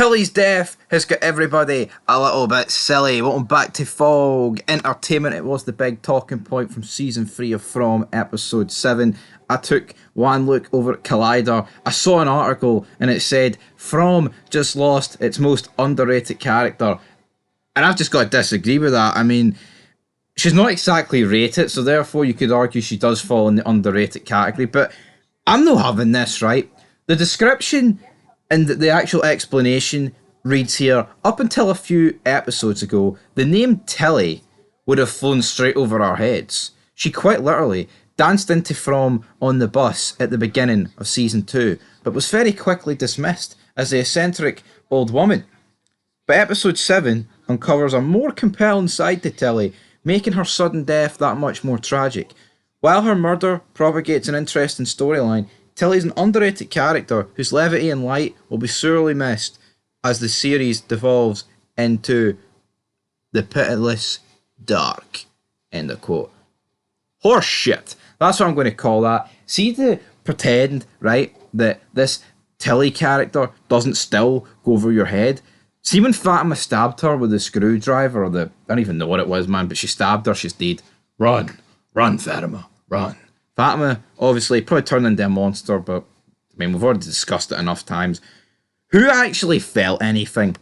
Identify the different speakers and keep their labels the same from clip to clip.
Speaker 1: Tilly's death has got everybody a little bit silly. Welcome back to Fog Entertainment. It was the big talking point from season 3 of From episode 7. I took one look over at Collider. I saw an article and it said From just lost its most underrated character. And I've just got to disagree with that. I mean, she's not exactly rated, so therefore you could argue she does fall in the underrated category. But I'm not having this, right? The description and the actual explanation reads here, up until a few episodes ago, the name Tilly would have flown straight over our heads. She quite literally danced into From on the bus at the beginning of season 2, but was very quickly dismissed as the eccentric old woman. But episode 7 uncovers a more compelling side to Tilly, making her sudden death that much more tragic. While her murder propagates an interesting storyline, Tilly's an underrated character whose levity and light will be sorely missed as the series devolves into the pitiless dark. End of quote. Horse shit. That's what I'm going to call that. See to pretend, right, that this Tilly character doesn't still go over your head. See when Fatima stabbed her with the screwdriver or I don't even know what it was, man, but she stabbed her, she's dead. Run. Run, Fatima. Run. Fatima, obviously, probably turned into a monster, but I mean, we've already discussed it enough times. Who actually felt anything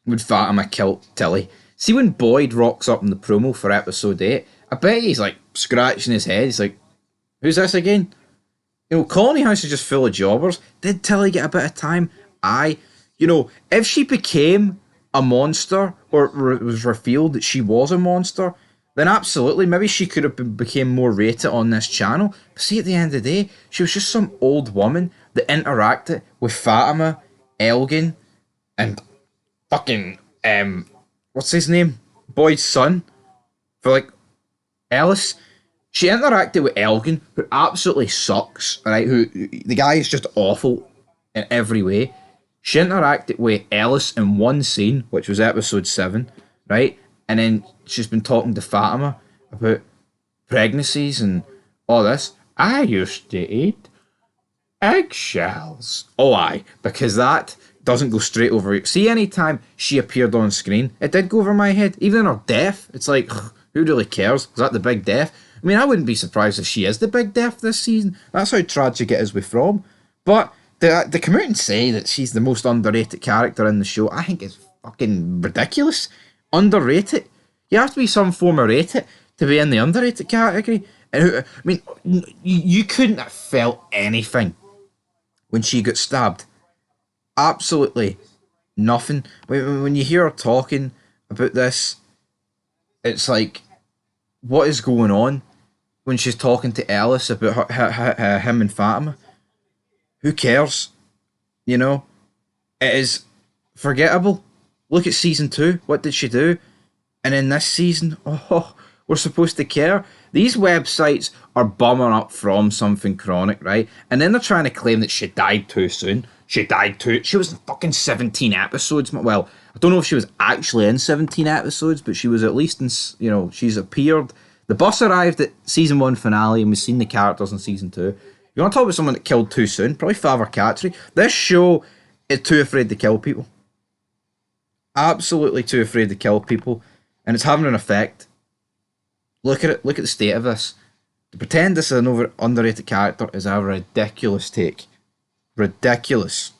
Speaker 1: when Fatima killed Tilly? See when Boyd rocks up in the promo for episode 8, I bet he's like scratching his head. He's like, who's this again? You know, Colony House is just full of jobbers. Did Tilly get a bit of time? Aye. You know, if she became a monster, or it was revealed that she was a monster, then absolutely, maybe she could have became more rated on this channel. But see, at the end of the day, she was just some old woman that interacted with Fatima, Elgin, and fucking, what's his name? Boyd's son. For like, Ellis. She interacted with Elgin, who absolutely sucks, right? Who the guy is just awful in every way. She interacted with Ellis in one scene, which was episode 7, right? And then she's been talking to Fatima about pregnancies and all this. I used to eat eggshells. Oh, aye, because that doesn't go straight over. See, anytime she appeared on screen, it did go over my head. Even in her death, it's like, who really cares? Is that the big death? I mean, I wouldn't be surprised if she is the big death this season. That's how tragic it is with From. But to come out and say that she's the most underrated character in the show, I think it's fucking ridiculous. Underrated. You have to be some form of rated to be in the underrated category. And I mean, you couldn't have felt anything when she got stabbed. Absolutely nothing. When you hear her talking about this, it's like, what is going on? When she's talking to Ellis about him and Fatima, who cares? You know, it is forgettable. Look at season 2. What did she do? And in this season, oh, we're supposed to care. These websites are bumming up From something chronic, right? And then they're trying to claim that she died too soon. She was in fucking 17 episodes. Well, I don't know if she was actually in 17 episodes, but she was at least in, you know, she's appeared. The bus arrived at season 1 finale and we've seen the characters in season 2. You want to talk about someone that killed too soon? Probably Father Catchery. This show is too afraid to kill people. Absolutely too afraid to kill people. And it's having an effect. Look at it. Look at the state of this. To pretend this is an underrated character is a ridiculous take. Ridiculous.